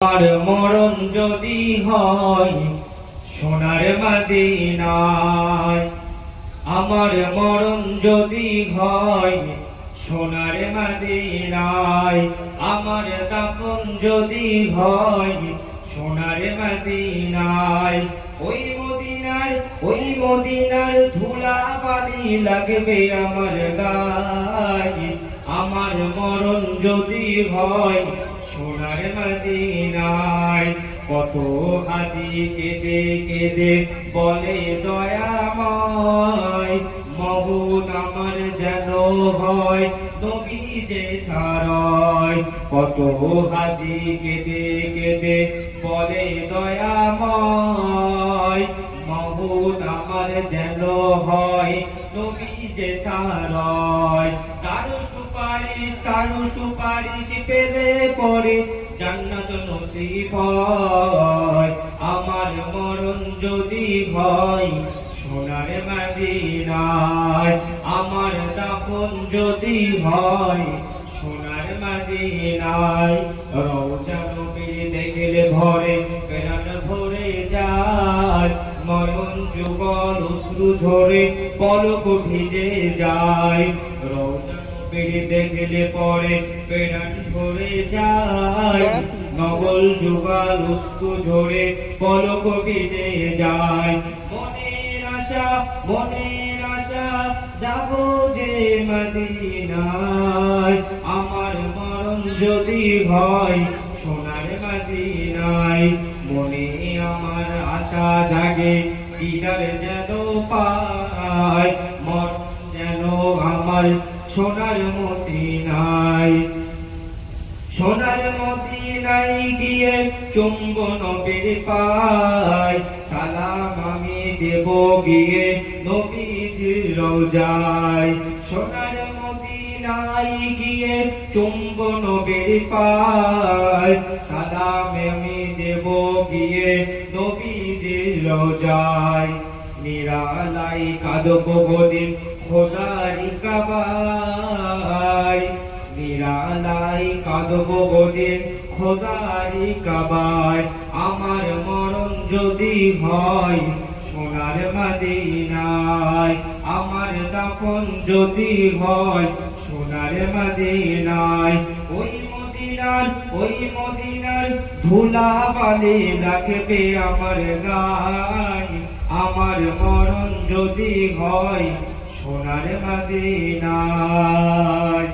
আর মরণ যদি হয় সোনার মদিনায়, আমার মরণ যদি হয় সোনার মদিনায়, আমার দাফন যদি হয় সোনার মদিনায়, ওই মদিনার ধুলা বালি লাগবে আমার গায়ে। আমার মরণ যদি হয় সোনার মদিনায়, কত হাজি কেঁদে কেঁদে বলে দয়াময়, মওত আমার যেন হয় নবী জেঠারয়। কত হাজি কেঁদে কেঁদে বলে দয়াময়, মওত আমার যেন হয় নবী জেঠারয়। তার সুপারিশ পেলে পরে জান্নাত নসিব হয়। আমার মরণ যদি হয় সোনার মদিনায়, আমার দাফন যদি হয় সোনার মদিনায়। রওজা নবীর দেখলে ভরে প্রাণ ভরে যায়, নয়ন যুগল অশ্রু ঝরে পলক ভিজে যায়। রওজা দেখলে পরে প্রাণ ভরে যায়, নগল যুগল অশ্রু ঝরে পলক ভিজে যায়। মনের আশা যাব যে মদিনায়, আমার মরণ যদি হয় সোনার মদিনায়। মনে আমার আশা জাগে দিদার যেন পায়, মরণ যেন আমার সোনার মদিনায়। সোনার মদিনায় গিয়ে চুম্বন নবীর পায়, সালাম আমি দেব গিয়ে নবীজির রওজায়। সোনার মদিনায় গিয়ে চুম্বন নবীর পায়, সালাম আমি দেব গিয়ে নবীজির রওজায়। নিরালাই কাঁদব গদিন খোদারি কাবায়, নিরালাই কাঁদব গদিন খোদারি কাবায়। আমার মরণ যদি হয় সোনার মদিনায়, আমার দাফন যদি হয় সোনার মদিনায়। ওই মদিনার ধুলা বালি লাগবে আমার গায়ে, আমার মরণ যদি হয় সোনার মদিনায়।